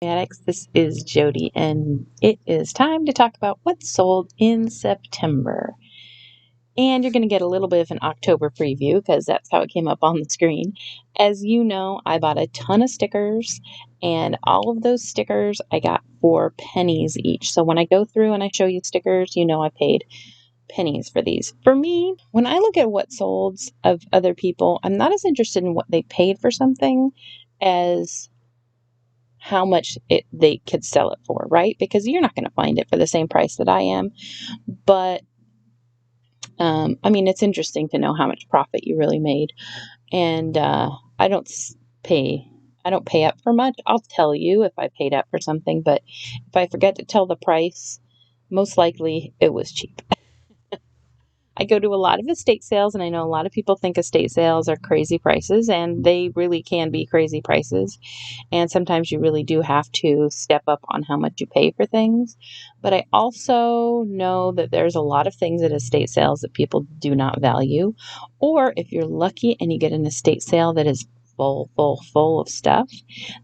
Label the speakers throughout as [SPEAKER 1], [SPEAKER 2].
[SPEAKER 1] Addicts, this is Jody, and it is time to talk about what's sold in September. And you're going to get a little bit of an October preview because that's how it came up on the screen. As you know, I bought a ton of stickers, and all of those stickers I got for pennies each. So when I go through and I show you stickers, you know I paid pennies for these. For me, when I look at what sold of other people, I'm not as interested in what they paid for something as how much they could sell it for, right? Because you're not going to find it for the same price that I am. But I mean, it's interesting to know how much profit you really made. And I don't pay. I don't pay up for much. I'll tell you if I paid up for something, but if I forget to tell the price, most likely it was cheap. I go to a lot of estate sales, and I know a lot of people think estate sales are crazy prices, and they really can be crazy prices. And sometimes you really do have to step up on how much you pay for things. But I also know that there's a lot of things at estate sales that people do not value. Or if you're lucky and you get an estate sale that is full of stuff,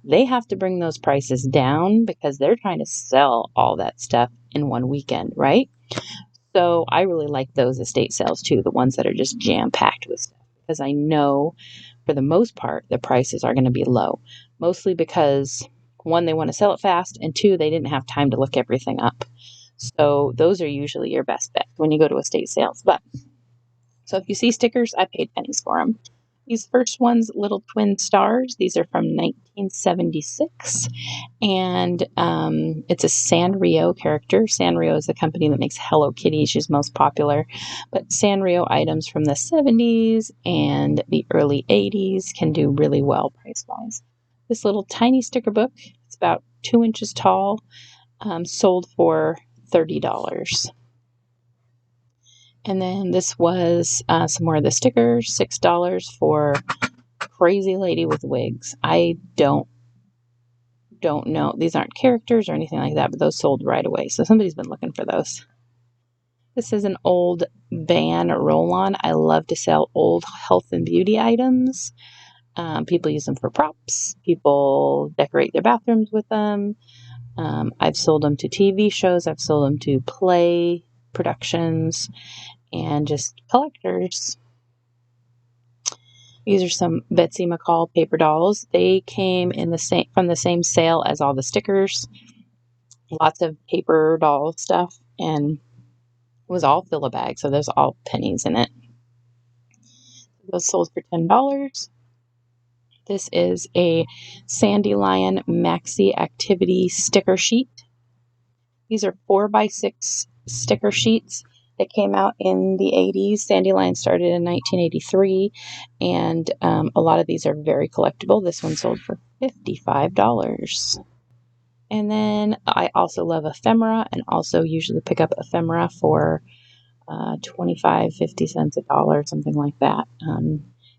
[SPEAKER 1] they have to bring those prices down because they're trying to sell all that stuff in one weekend, right? So I really like those estate sales too, the ones that are just jam-packed with stuff, because I know for the most part the prices are going to be low, mostly because one, they want to sell it fast, and two, they didn't have time to look everything up. So those are usually your best bet when you go to estate sales. But so if you see stickers, I paid pennies for them. These first ones, little twin stars, these are from 1976. And it's a Sanrio character. Sanrio is the company that makes Hello Kitty. She's most popular. But Sanrio items from the 70s and the early 80s can do really well price-wise. This little tiny sticker book, it's about 2 inches tall, sold for $30. And then this was some more of the stickers, $6 for Crazy Lady with Wigs. I don't know. These aren't characters or anything like that, but those sold right away. So somebody's been looking for those. This is an old Ban roll-on. I love to sell old health and beauty items. People use them for props. People decorate their bathrooms with them. I've sold them to TV shows. I've sold them to play productions and just collectors. These are some Betsy McCall paper dolls. They came in from the same sale as all the stickers. Lots of paper doll stuff, and it was all fill a bag, so there's all pennies in it. Those sold for $10. This is a Sandy Lion Maxi Activity sticker sheet. These are 4x6 sticker sheets that came out in the 80s. Sandy Lion started in 1983, and a lot of these are very collectible. This one sold for $55. And then I also love ephemera, and also usually pick up ephemera for 25, 50 cents, a dollar, something like that.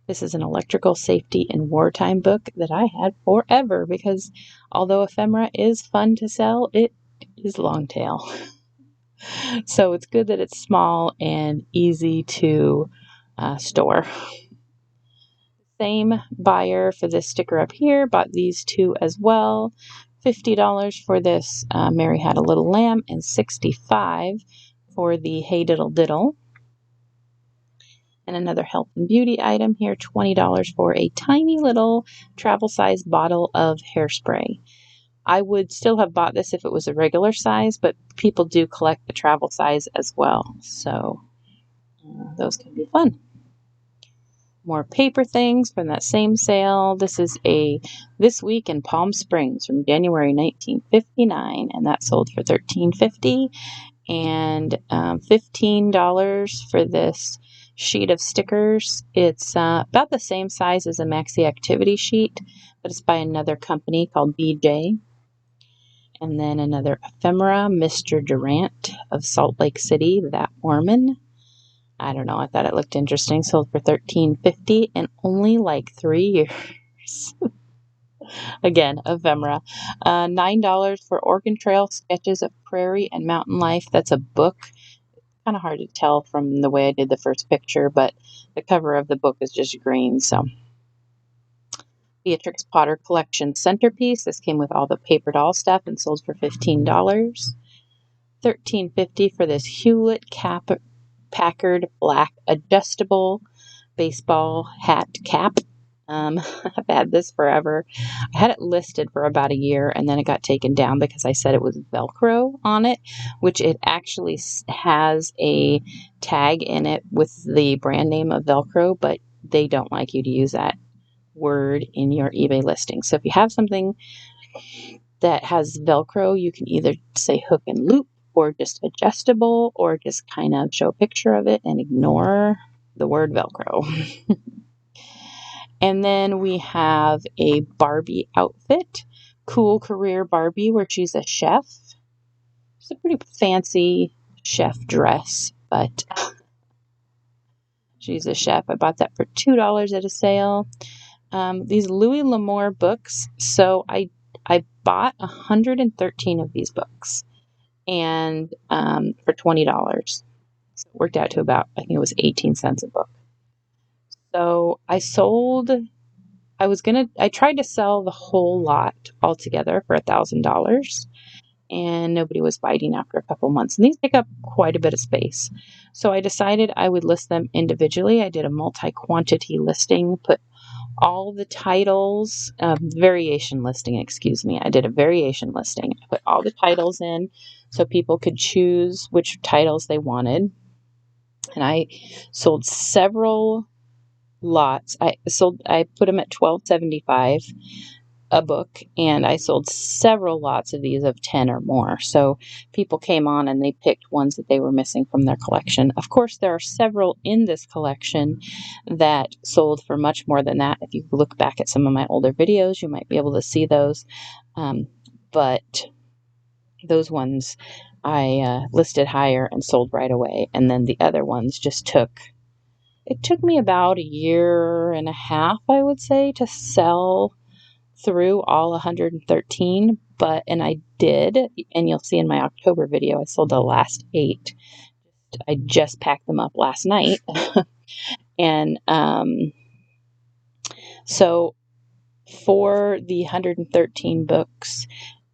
[SPEAKER 1] This is an electrical safety in wartime book that I had forever because although ephemera is fun to sell, it is long tail. So it's good that it's small and easy to store. Same buyer for this sticker up here bought these two as well. $50 for this Mary Had a Little Lamb, and $65 for the Hey Diddle Diddle. And another health and beauty item here, $20 for a tiny little travel size bottle of hairspray. I would still have bought this if it was a regular size, but people do collect the travel size as well. So those can be fun. More paper things from that same sale. This is a This Week in Palm Springs from January 1959, and that sold for $13.50. And $15 for this sheet of stickers. It's about the same size as a Maxi Activity sheet, but it's by another company called BJ. And then another ephemera, Mr. Durant of Salt Lake City, that Mormon. I don't know, I thought it looked interesting. Sold for $13.50 and only like 3 years. Again, ephemera. $9 for Oregon Trail Sketches of Prairie and Mountain Life. That's a book. Kind of hard to tell from the way I did the first picture, but the cover of the book is just green. So Beatrix Potter Collection Centerpiece. This came with all the paper doll stuff and sold for $15. $13.50 for this Hewlett Packard black adjustable baseball hat cap. I've had this forever. I had it listed for about a year, and then it got taken down because I said it was Velcro on it, which it actually has a tag in it with the brand name of Velcro, but they don't like you to use that word in your eBay listing. So if you have something that has Velcro, you can either say hook and loop or just adjustable, or just kind of show a picture of it and ignore the word Velcro. And then we have a Barbie outfit, Cool Career Barbie, where she's a chef. It's a pretty fancy chef dress, but she's a chef. I bought that for $2 at a sale. These Louis L'Amour books. So I bought 113 of these books, and for $20. So it worked out to about, I think it was 18 cents a book. So I tried to sell the whole lot altogether for $1,000, and nobody was biting after a couple months. And these take up quite a bit of space. So I decided I would list them individually. I did a multi-quantity listing, put all the titles, variation listing, excuse me. I did a variation listing. I put all the titles in so people could choose which titles they wanted. And I sold several lots. I put them at $12.75 a book, and I sold several lots of these of 10 or more. So people came on and they picked ones that they were missing from their collection. Of course, there are several in this collection that sold for much more than that. If you look back at some of my older videos, you might be able to see those. But those ones I listed higher and sold right away. And then the other ones it took me about a year and a half, I would say, to sell through all 113, and I did, and you'll see in my October video, I sold the last 8. I just packed them up last night. And so for the 113 books,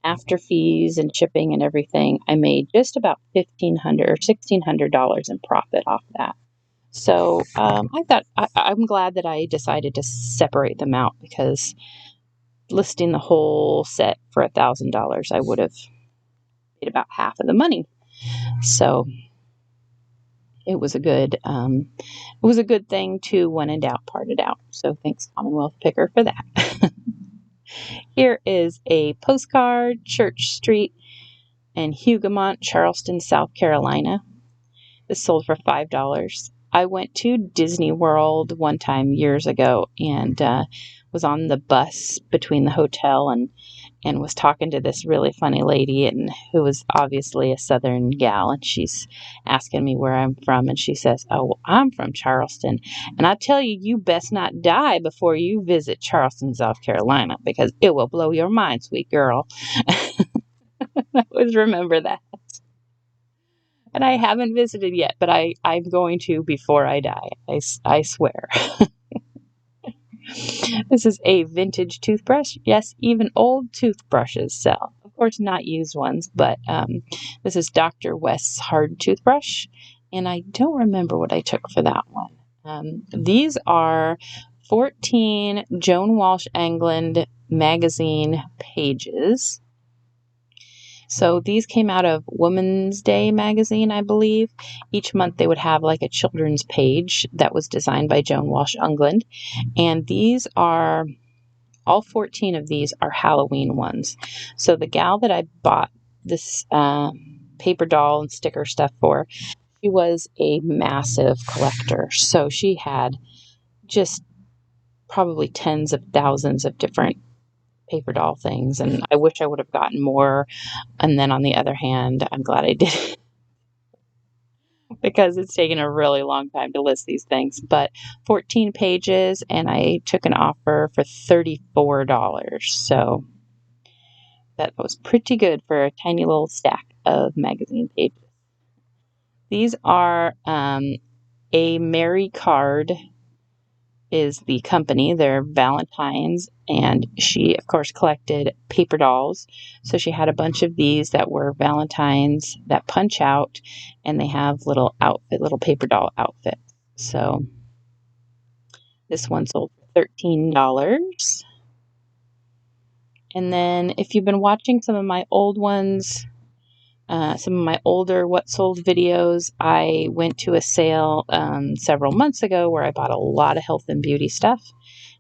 [SPEAKER 1] after fees and shipping and everything, I made just about $1,500 or $1,600 in profit off that. So I'm glad that I decided to separate them out, because listing the whole set for $1,000, I would have paid about half of the money. So it was a good thing to, when in doubt, part it out. So thanks, Commonwealth Picker, for that. Here is a postcard, Church Street in Huguemont, Charleston, South Carolina. This sold for $5. I went to Disney World one time years ago, and was on the bus between the hotel and was talking to this really funny lady, and who was obviously a Southern gal, and she's asking me where I'm from, and she says, "Oh, well, I'm from Charleston, and I tell you, you best not die before you visit Charleston, South Carolina, because it will blow your mind, sweet girl." I always remember that. And I haven't visited yet, but I'm going to before I die. I swear. This is a vintage toothbrush. Yes, even old toothbrushes sell. Of course, not used ones, but this is Dr. West's hard toothbrush. And I don't remember what I took for that one. These are 14 Joan Walsh England magazine pages. So these came out of Women's Day magazine, I believe. Each month they would have like a children's page that was designed by Joan Walsh England. And these are, all 14 of these are Halloween ones. So the gal that I bought this paper doll and sticker stuff for, she was a massive collector. So she had just probably tens of thousands of different paper doll things, and I wish I would have gotten more. And then on the other hand, I'm glad I did, because it's taken a really long time to list these things. But 14 pages, and I took an offer for $34. So that was pretty good for a tiny little stack of magazine pages. These are a Mary card is the company. They're Valentine's, and she, of course, collected paper dolls. So she had a bunch of these that were Valentine's that punch out, and they have little paper doll outfits. So this one sold for $13. And then if you've been watching some of my old ones, some of my older What Sold videos, I went to a sale several months ago where I bought a lot of health and beauty stuff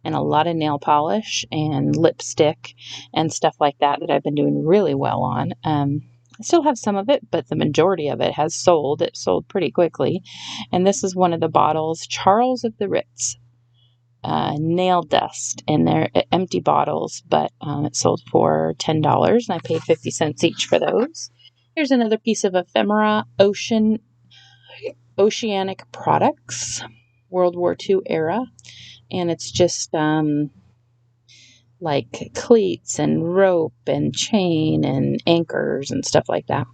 [SPEAKER 1] and a lot of nail polish and lipstick and stuff like that I've been doing really well on. I still have some of it, but the majority of it has sold. It sold pretty quickly. And this is one of the bottles, Charles of the Ritz nail dust, and they're empty bottles, but it sold for $10, and I paid 50 cents each for those. Here's another piece of ephemera, oceanic products, World War II era, and it's just like cleats and rope and chain and anchors and stuff like that.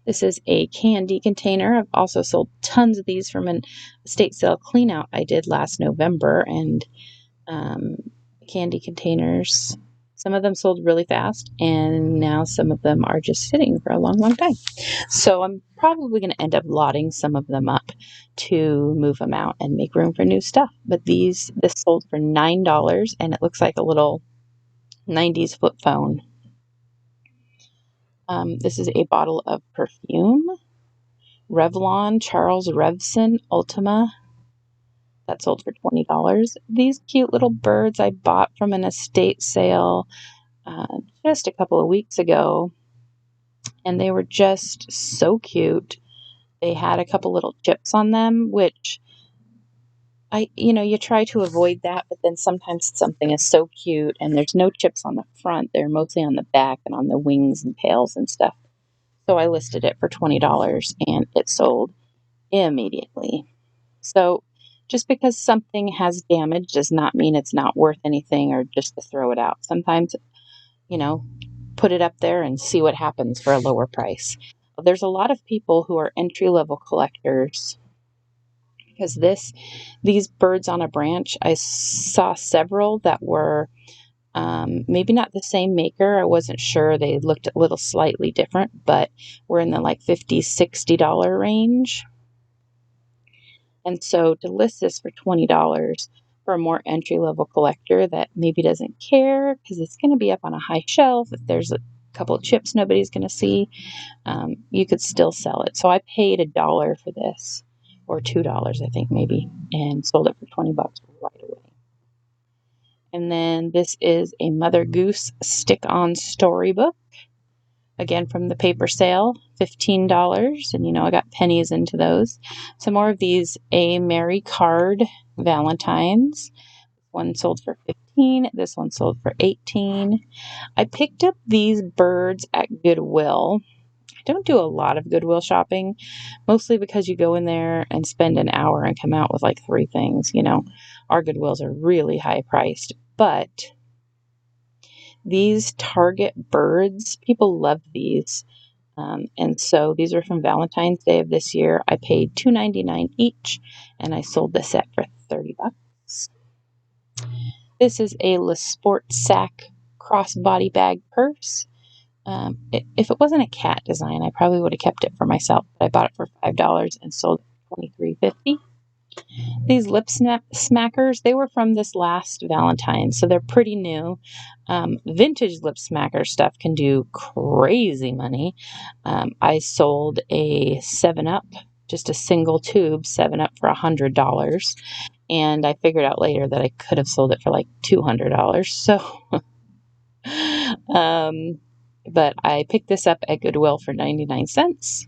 [SPEAKER 1] This is a candy container. I've also sold tons of these from an estate sale clean out I did last November, and candy containers. Some of them sold really fast, and now some of them are just sitting for a long, long time. So I'm probably going to end up lotting some of them up to move them out and make room for new stuff. But this sold for $9, and it looks like a little 90s flip phone. This is a bottle of perfume. Revlon Charles Revson Ultima. That sold for $20. These cute little birds I bought from an estate sale just a couple of weeks ago, and they were just so cute. They had a couple little chips on them, which you try to avoid that, but then sometimes something is so cute and there's no chips on the front. They're mostly on the back and on the wings and tails and stuff. So I listed it for $20, and it sold immediately. So just because something has damage does not mean it's not worth anything or just to throw it out. Sometimes, put it up there and see what happens for a lower price. There's a lot of people who are entry-level collectors because these birds on a branch, I saw several that were maybe not the same maker. I wasn't sure. They looked a little slightly different, but were in the like $50, $60 range. And so to list this for $20 for a more entry-level collector that maybe doesn't care because it's going to be up on a high shelf, if there's a couple of chips nobody's going to see, you could still sell it. So I paid $1 for this, or $2, I think maybe, and sold it for $20 right away. And then this is a Mother Goose stick-on storybook. Again, from the paper sale, $15, and I got pennies into those. Some more of these A Merry Card Valentines. One sold for $15. This one sold for $18. I picked up these birds at Goodwill. I don't do a lot of Goodwill shopping, mostly because you go in there and spend an hour and come out with like 3 things. Our Goodwills are really high priced, but these Target birds, people love these. And so these are from Valentine's Day of this year. I paid $2.99 each, and I sold the set for $30. This is a Le Sport Sac crossbody bag purse. If it wasn't a cat design, I probably would have kept it for myself, but I bought it for $5 and sold it for $23.50. These lip smackers, they were from this last Valentine's, so they're pretty new. Vintage lip smacker stuff can do crazy money. I sold a 7-Up, just a single tube 7-Up for $100, and I figured out later that I could have sold it for like $200. So, but I picked this up at Goodwill for 99 cents.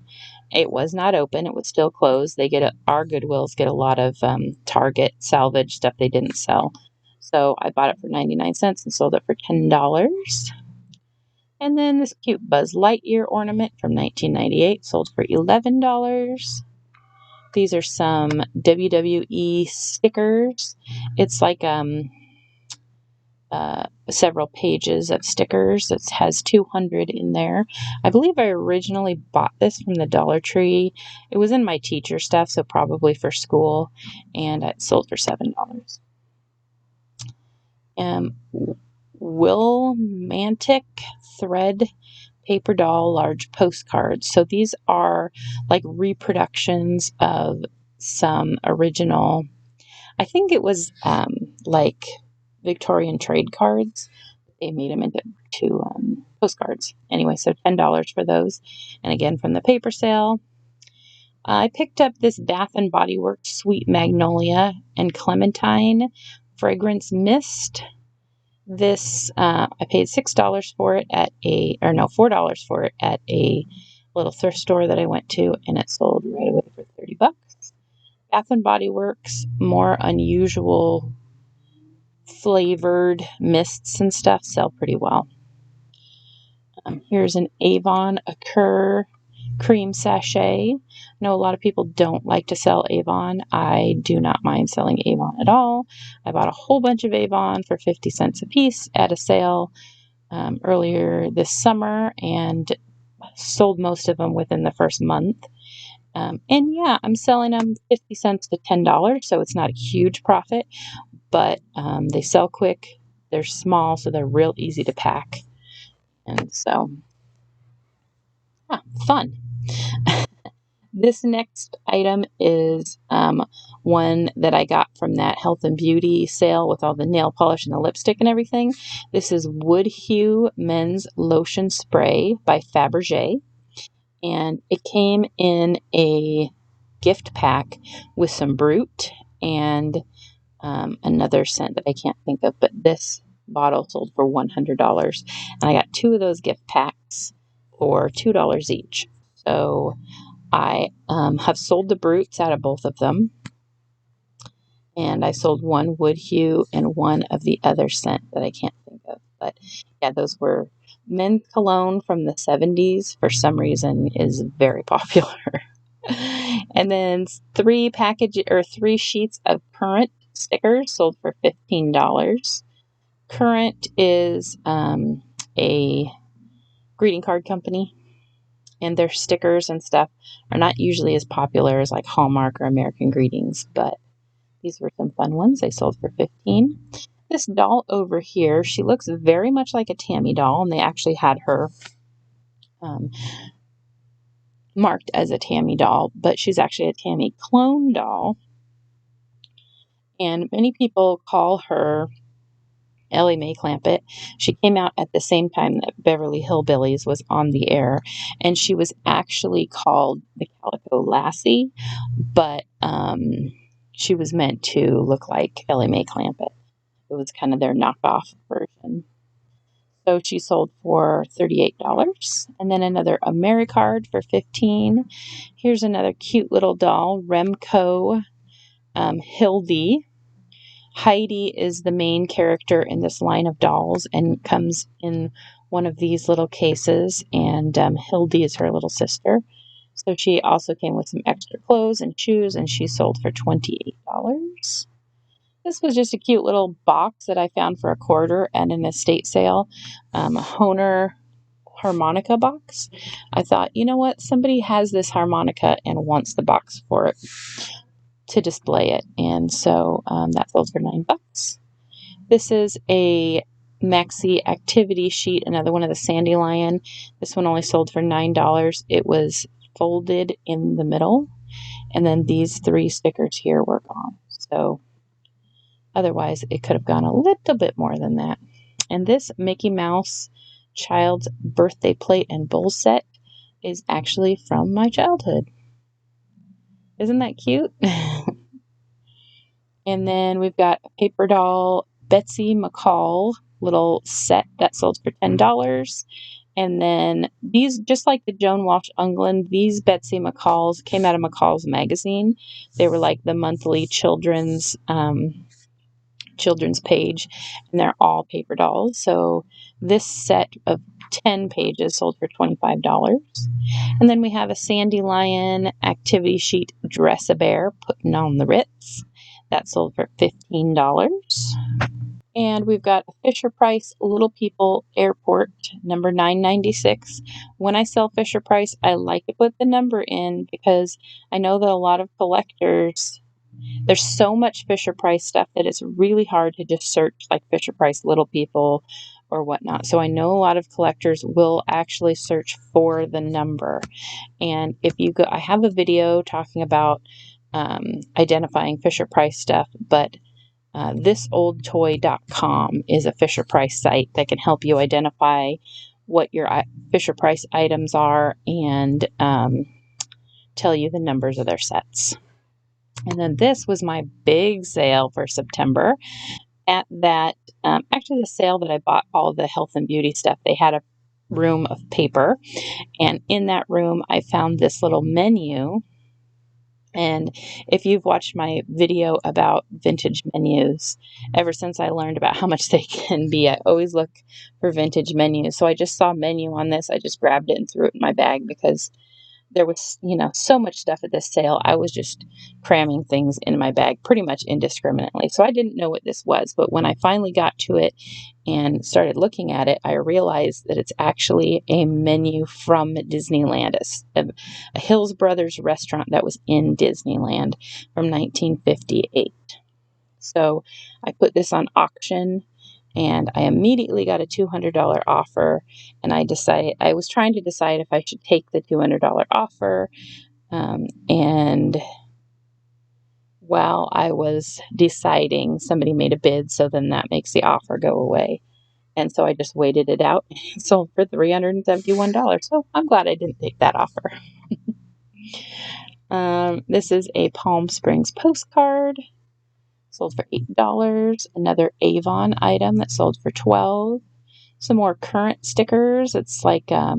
[SPEAKER 1] It was not open. It was still closed. Our Goodwills get a lot of Target salvage stuff they didn't sell. So I bought it for 99 cents and sold it for $10. And then this cute Buzz Lightyear ornament from 1998 sold for $11. These are some WWE stickers. It's like several pages of stickers. It has 200 in there. I believe I originally bought this from the Dollar Tree. It was in my teacher stuff, so probably for school, and it sold for $7. Wilmantic thread paper doll large postcards. So these are like reproductions of some original, I think it was like Victorian trade cards. They made them into postcards. Anyway, so $10 for those. And again, from the paper sale, I picked up this Bath and Body Works Sweet Magnolia and Clementine Fragrance Mist. This, I paid $6 for it $4 for it at a little thrift store that I went to, and it sold right away for $30. Bath and Body Works, more unusual flavored mists and stuff sell pretty well. Here's an Avon Occur cream sachet. I know a lot of people don't like to sell Avon. I do not mind selling Avon at all. I bought a whole bunch of Avon for 50 cents a piece at a sale earlier this summer and sold most of them within the first month. And yeah, I'm selling them 50 cents to $10, so it's not a huge profit, but they sell quick. They're small, so they're real easy to pack. And so, fun. This next item is one that I got from that health and beauty sale with all the nail polish and the lipstick and everything. This is Wood Hue Men's Lotion Spray by Fabergé. And it came in a gift pack with some Brute and another scent that I can't think of, but this bottle sold for $100. And I got 2 of those gift packs for $2 each. So I have sold the Brutes out of both of them. And I sold one Wood Hue and one of the other scent that I can't think of. But yeah, those were men's cologne from the 70s, for some reason, is very popular. And then 3 sheets of Current stickers sold for $15. Current is a greeting card company, and their stickers and stuff are not usually as popular as like Hallmark or American Greetings, but these were some fun ones. They sold for $15. This doll over here, she looks very much like a Tammy doll, and they actually had her marked as a Tammy doll, but she's actually a Tammy clone doll. And many people call her Ellie Mae Clampett. She came out at the same time that Beverly Hillbillies was on the air, and she was actually called the Calico Lassie, but she was meant to look like Ellie Mae Clampett. It was kind of their knockoff version. So she sold for $38. And then another AmeriCard for $15. Here's another cute little doll, Remco Hildy. Heidi is the main character in this line of dolls and comes in one of these little cases, and Hildy is her little sister. So she also came with some extra clothes and shoes, and she sold for $28. This was just a cute little box that I found for $0.25 at an estate sale, a Hohner harmonica box. I thought, you know what, somebody has this harmonica and wants the box for it to display it, and so that sold for $9. This is a maxi activity sheet, another one of the Sandy Lion. This one only sold for $9. It was folded in the middle, and then these 3 stickers here were gone. So otherwise, it could have gone a little bit more than that. And this Mickey Mouse child's birthday plate and bowl set is actually from my childhood. Isn't that cute? And then we've got a paper doll Betsy McCall little set that sold for $10. And then these, just like the Joan Walsh Ungland, these Betsy McCalls came out of McCall's magazine. They were like the monthly children's page, and they're all paper dolls. So this set of 10 pages sold for $25. And then we have a Sandy Lion activity sheet Dress-A-Bear putting on the Ritz. That sold for $15. And we've got a Fisher Price Little People Airport, number 996. When I sell Fisher Price, I like to put the number in because I know that a lot of collectors, there's so much Fisher Price stuff that it's really hard to just search like Fisher Price Little People or whatnot. So I know a lot of collectors will actually search for the number. And if you go, I have a video talking about identifying Fisher Price stuff, but thisoldtoy.com is a Fisher Price site that can help you identify what your Fisher Price items are and tell you the numbers of their sets. And then this was my big sale for September. At that, actually the sale that I bought all the health and beauty stuff, they had a room of paper. And in that room, I found this little menu. And if you've watched my video about vintage menus, ever since I learned about how much they can be, I always look for vintage menus. So I just saw a menu on this. I just grabbed it and threw it in my bag because there was, so much stuff at this sale. I was just cramming things in my bag pretty much indiscriminately. So I didn't know what this was. But when I finally got to it and started looking at it, I realized that it's actually a menu from Disneyland, a Hills Brothers restaurant that was in Disneyland from 1958. So I put this on auction and I immediately got a $200 offer. And I was trying to decide if I should take the $200 offer. And while I was deciding, somebody made a bid. So then that makes the offer go away. And so I just waited it out. It sold for $371. So I'm glad I didn't take that offer. This is a Palm Springs postcard. Sold for $8. Another Avon item that sold for $12. Some more current stickers. It's like a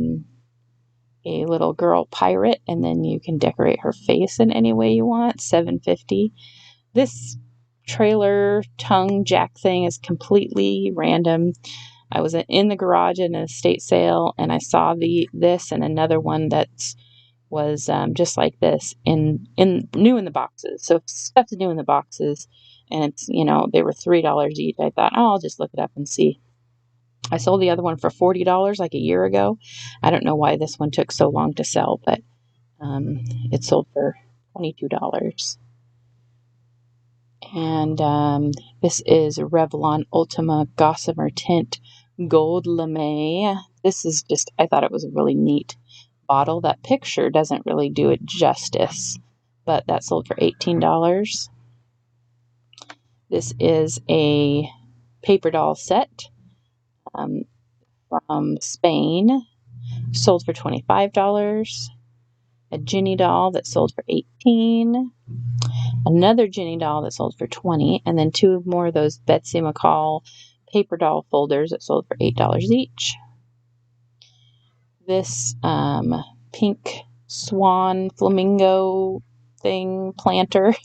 [SPEAKER 1] little girl pirate, and then you can decorate her face in any way you want. $7.50. This trailer tongue jack thing is completely random. I was in the garage in an estate sale, and I saw this and another one that was just like this in new in the boxes. So if stuff's new in the boxes, and it's they were $3 each. I thought, I'll just look it up and see. I sold the other one for $40 like a year ago. I don't know why this one took so long to sell, but it sold for $22. And this is Revlon Ultima Gossamer Tint Gold Lame. This is just, I thought it was a really neat bottle. That picture doesn't really do it justice, but that sold for $18. This is a paper doll set from Spain, sold for $25. A Ginny doll that sold for $18. Another Ginny doll that sold for $20. And then two more of those Betsy McCall paper doll folders that sold for $8 each. This pink swan flamingo thing planter.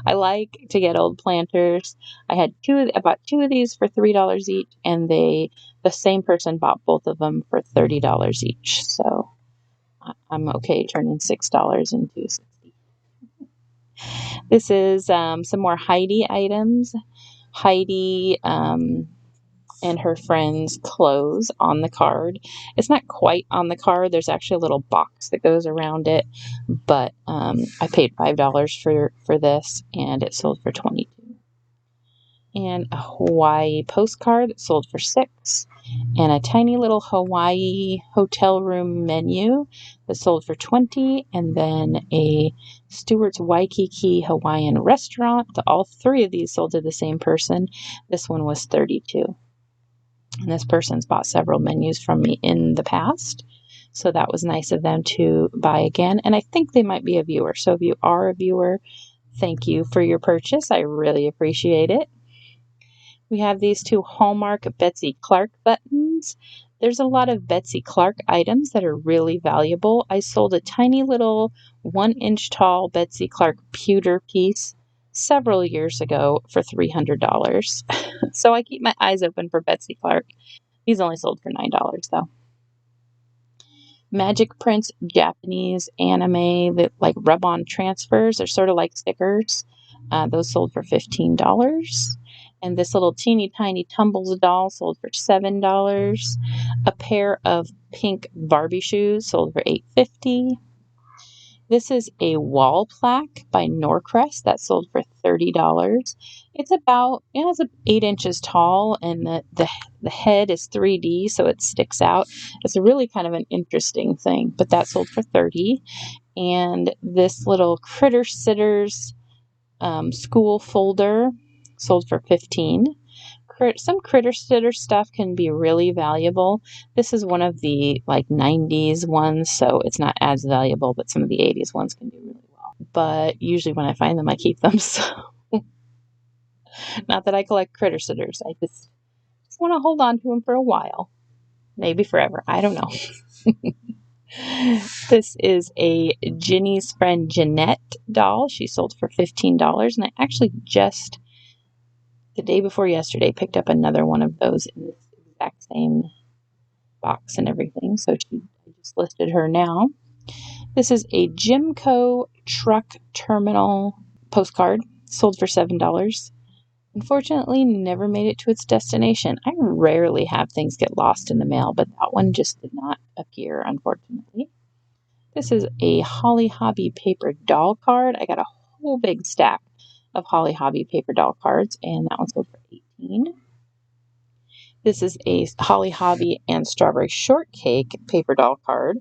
[SPEAKER 1] I like to get old planters. I had about two of these for $3 each, and the same person bought both of them for $30 each. So I'm okay turning $6 into $60. This is some more Heidi items. Heidi and her friends' clothes on the card. It's not quite on the card. There's actually a little box that goes around it. But I paid $5 for this, and it sold for $22. And a Hawaii postcard that sold for $6. And a tiny little Hawaii hotel room menu that sold for $20. And then a Stewart's Waikiki Hawaiian restaurant. All three of these sold to the same person. This one was $32. And this person's bought several menus from me in the past. So that was nice of them to buy again. And I think they might be a viewer. So if you are a viewer, thank you for your purchase. I really appreciate it. We have these two Hallmark Betsy Clark buttons. There's a lot of Betsy Clark items that are really valuable. I sold a tiny little 1-inch tall Betsy Clark pewter piece several years ago for $300. So I keep my eyes open for Betsy Clark. These only sold for $9 though. Magic Prints Japanese anime that like rub-on transfers. They're sort of like stickers. Those sold for $15. And this little teeny tiny Tumbles doll sold for $7. A pair of pink Barbie shoes sold for $8.50. This is a wall plaque by Norcrest that sold for $30. It's about, it's 8 inches tall, and the head is 3D, so it sticks out. It's a really kind of an interesting thing, but that sold for $30. And this little Critter Sitters school folder sold for $15. Some Critter Sitter stuff can be really valuable. This is one of the 90s ones, so it's not as valuable, but some of the 80s ones can do really well. But usually when I find them, I keep them. So not that I collect Critter Sitters. I just want to hold on to them for a while. Maybe forever. I don't know. This is a Ginny's friend Jeanette doll. She sold for $15, and I actually just the day before yesterday picked up another one of those in the exact same box and everything. So I just listed her now. This is a Jimco truck terminal postcard, sold for $7. Unfortunately, never made it to its destination. I rarely have things get lost in the mail, but that one just did not appear, unfortunately. This is a Holly Hobby paper doll card. I got a whole big stack of Holly Hobby paper doll cards, and that one sold for $18. This is a Holly Hobby and Strawberry Shortcake paper doll card.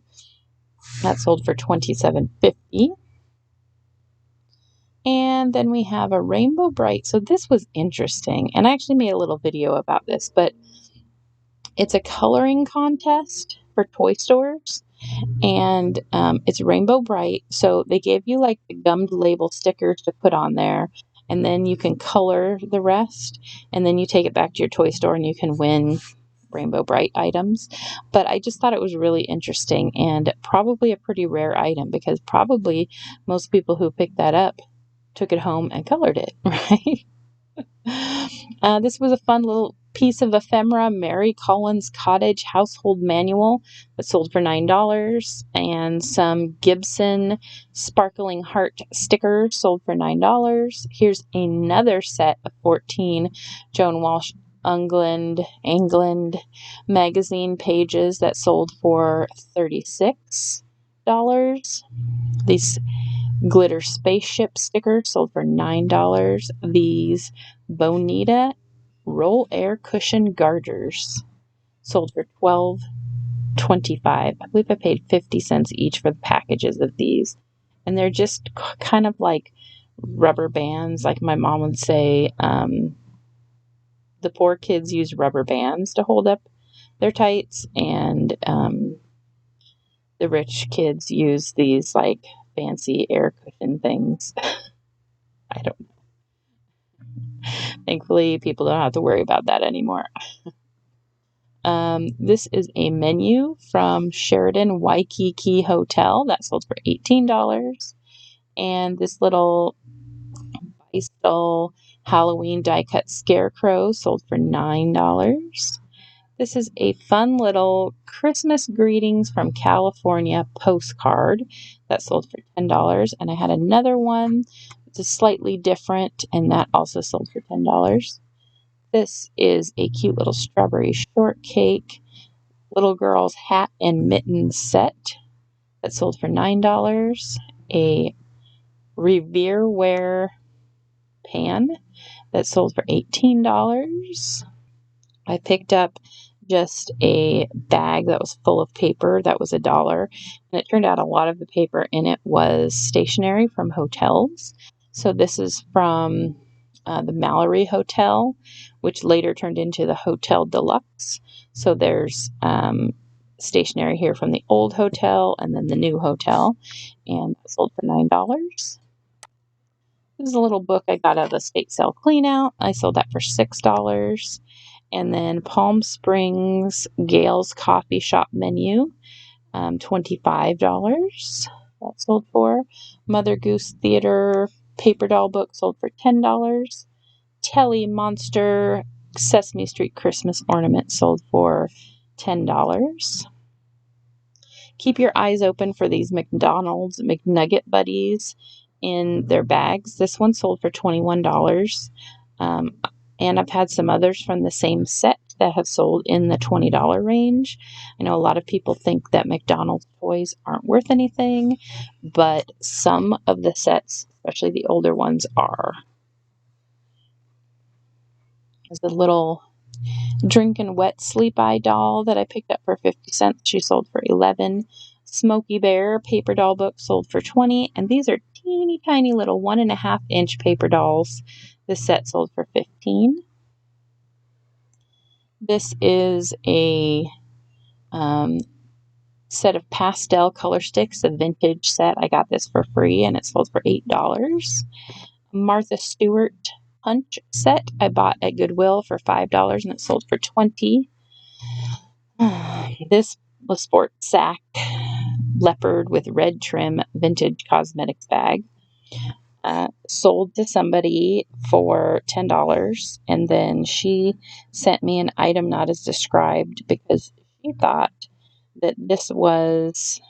[SPEAKER 1] That sold for $27.50. And then we have a Rainbow Bright. So this was interesting, and I actually made a little video about this, but it's a coloring contest for toy stores. And it's Rainbow Bright. So they gave you the gummed label stickers to put on there, and then you can color the rest, and then you take it back to your toy store and you can win Rainbow Bright items. But I just thought it was really interesting and probably a pretty rare item, because probably most people who picked that up took it home and colored it, right? This was a fun little piece of ephemera, Mary Collins Cottage Household Manual, that sold for $9, and some Gibson Sparkling Heart stickers sold for $9. Here's another set of 14 Joan Walsh England magazine pages that sold for $36. These glitter spaceship stickers sold for $9. These Bonita roll air cushion garters sold for $12.25. I believe I paid 50 cents each for the packages of these. And they're just kind of like rubber bands. Like my mom would say, the poor kids use rubber bands to hold up their tights, and the rich kids use these fancy air cushion things. I don't know. Thankfully, people don't have to worry about that anymore. This is a menu from Sheridan Waikiki Hotel that sold for $18. And this little bicycle Halloween die-cut scarecrow sold for $9. This is a fun little Christmas greetings from California postcard that sold for $10. And I had another one that's slightly different, and that also sold for $10. This is a cute little strawberry shortcake little girl's hat and mittens set that sold for $9. A Revereware pan that sold for $18. I picked up just a bag that was full of paper that was $1, and it turned out a lot of the paper in it was stationery from hotels. So this is from the Mallory Hotel, which later turned into the Hotel Deluxe. So there's stationery here from the old hotel and then the new hotel, and it sold for $9. This is a little book I got at the state sale clean out. I sold that for $6. And then Palm Springs Gail's Coffee Shop menu, $25. That sold for. Mother Goose Theater paper doll book sold for $10. Telly Monster Sesame Street Christmas ornament sold for $10. Keep your eyes open for these McDonald's McNugget Buddies in their bags. This one sold for $21. And I've had some others from the same set that have sold in the $20 range. I know a lot of people think that McDonald's toys aren't worth anything, but some of the sets, especially the older ones, are. There's a little Drinking Wet Sleep Eye doll that I picked up for 50 cents. She sold for 11. Smokey Bear paper doll book sold for 20. And these are teeny tiny little 1.5-inch paper dolls. This set sold for 15. This is a set of pastel color sticks, a vintage set. I got this for free and it sold for $8. Martha Stewart punch set I bought at Goodwill for $5 and it sold for 20. This was Sport Sack leopard with red trim vintage cosmetics bag. Sold to somebody for $10, and then she sent me an item not as described because she thought that this was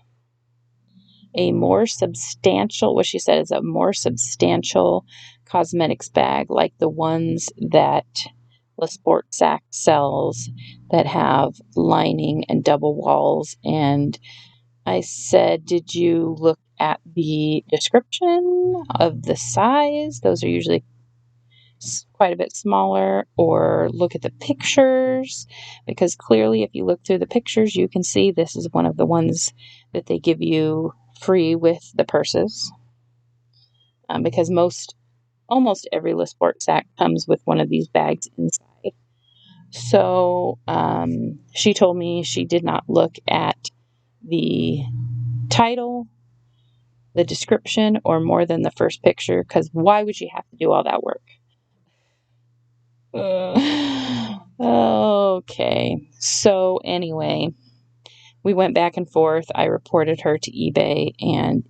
[SPEAKER 1] a more substantial, what she said is a more substantial cosmetics bag like the ones that Le Sport Sac sells that have lining and double walls. And I said, did you look at the description of the size? Those are usually quite a bit smaller. Or look at the pictures, because clearly if you look through the pictures, you can see this is one of the ones that they give you free with the purses. Because almost every Le Sport Sac comes with one of these bags inside. So she told me she did not look at the title, the description, or more than the first picture, because why would she have to do all that work? Okay. So anyway, we went back and forth. I reported her to eBay, and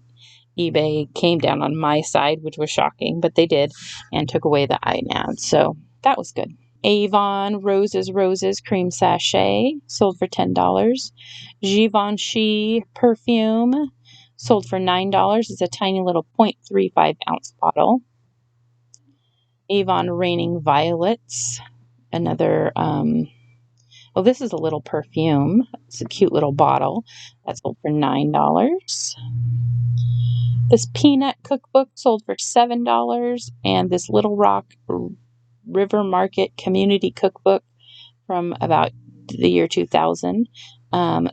[SPEAKER 1] eBay came down on my side, which was shocking, but they did, and took away the iNav. So that was good. Avon Roses Cream Sachet sold for $10. Givenchy perfume sold for $9. It's a tiny little 0.35 ounce bottle. Avon Raining Violets, another, this is a little perfume. It's a cute little bottle. That sold for $9. This Peanut Cookbook sold for $7. And this Little Rock River Market Community Cookbook from about the year 2000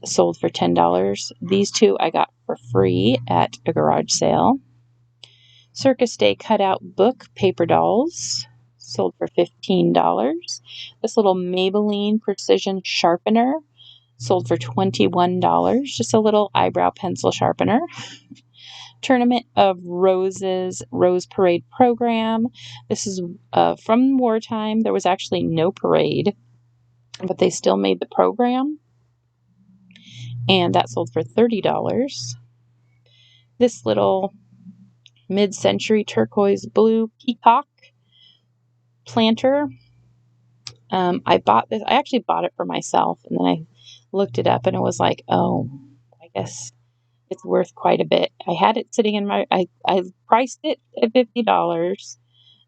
[SPEAKER 1] sold for $10. These two I got for free at a garage sale. Circus Day Cutout Book Paper Dolls sold for $15. This little Maybelline Precision Sharpener sold for $21. Just a little eyebrow pencil sharpener. Tournament of Roses Rose Parade Program. This is from wartime. There was actually no parade, but they still made the program, and that sold for $30. This little mid-century turquoise blue peacock planter. I bought this. I actually bought it for myself, and then I looked it up, and it was like, oh, I guess it's worth quite a bit. I had it sitting in my. I priced it at $50.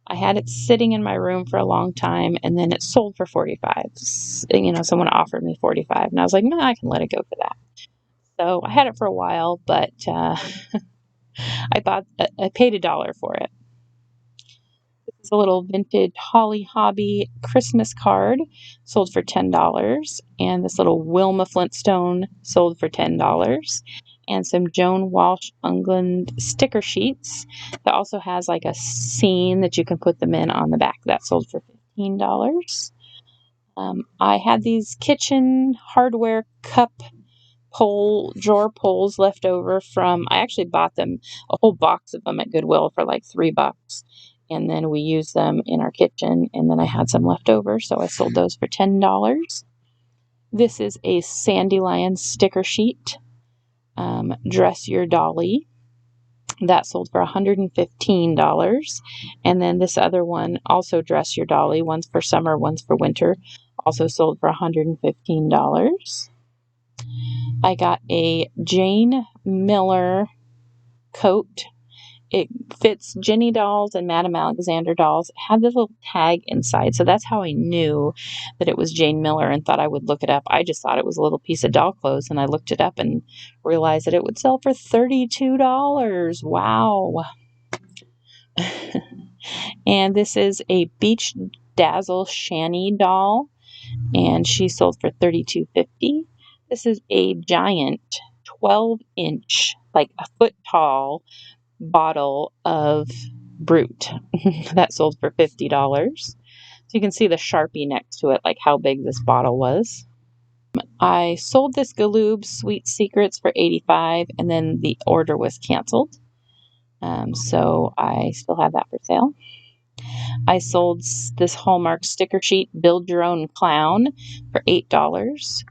[SPEAKER 1] I had it sitting in my room for a long time, and then it sold for $45. Someone offered me $45, and I was like, no, I can let it go for that. So I had it for a while, but I paid $1 for it. This is a little vintage Holly Hobby Christmas card, sold for $10. And this little Wilma Flintstone sold for $10. And some Joan Walsh Ungland sticker sheets that also has like a scene that you can put them in on the back. That sold for $15. I had these kitchen hardware cup drawer pulls left over I actually bought them, a whole box of them at Goodwill for like $3. And then we used them in our kitchen, and then I had some left over, so I sold those for $10. This is a Sandy Lion sticker sheet, Dress Your Dolly. That sold for $115. And then this other one, also Dress Your Dolly, one's for summer, one's for winter, also sold for $115. I got a Jane Miller coat, it fits Jenny dolls and Madame Alexander dolls. It had this little tag inside, so that's how I knew that it was Jane Miller and thought I would look it up. I just thought it was a little piece of doll clothes, and I looked it up and realized that it would sell for $32. Wow. And this is a Beach Dazzle Shani doll, and she sold for $32.50. This is a giant 12-inch, like a foot tall bottle of Brute that sold for $50. So you can see the Sharpie next to it, like how big this bottle was. I sold this Galoob Sweet Secrets for $85, and then the order was canceled. So I still have that for sale. I sold this Hallmark sticker sheet, Build Your Own Clown, for $8.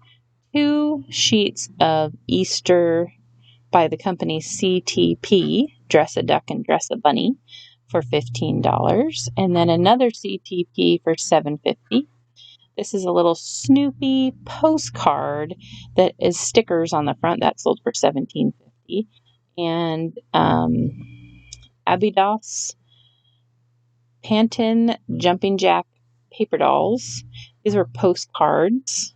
[SPEAKER 1] 2 sheets of Easter by the company CTP, Dress a Duck and Dress a Bunny, for $15. And then another CTP for $7.50. This is a little Snoopy postcard that is stickers on the front. That sold for $17.50. And Abydos Panton Jumping Jack paper dolls. These were postcards,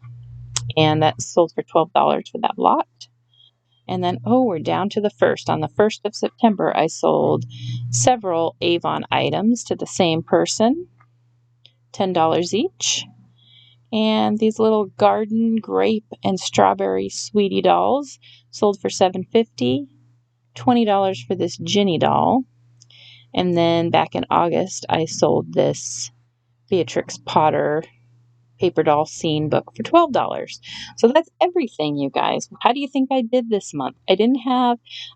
[SPEAKER 1] and that sold for $12 for that lot. And then, we're down to the 1st. On the 1st of September, I sold several Avon items to the same person, $10 each. And these little garden grape and strawberry sweetie dolls sold for $7.50, $20 for this Ginny doll. And then back in August, I sold this Beatrix Potter paper doll scene book for $12. So that's everything, you guys. How do you think I did this month? I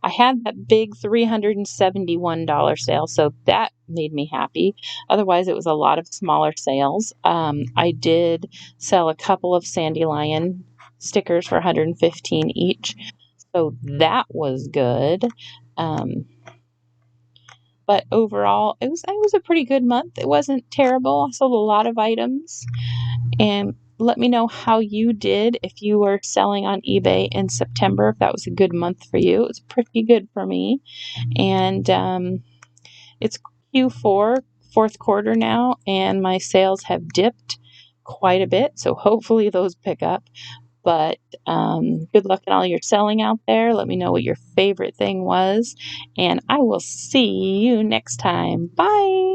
[SPEAKER 1] had that big $371 sale, so that made me happy. Otherwise, it was a lot of smaller sales. I did sell a couple of Sandy Lion stickers for $115 each, so that was good. But overall, it was a pretty good month. It wasn't terrible. I sold a lot of items. And let me know how you did if you were selling on eBay in September, if that was a good month for you. It was pretty good for me. And it's Q4, fourth quarter now, and my sales have dipped quite a bit. So hopefully those pick up. But good luck in all your selling out there. Let me know what your favorite thing was. And I will see you next time. Bye.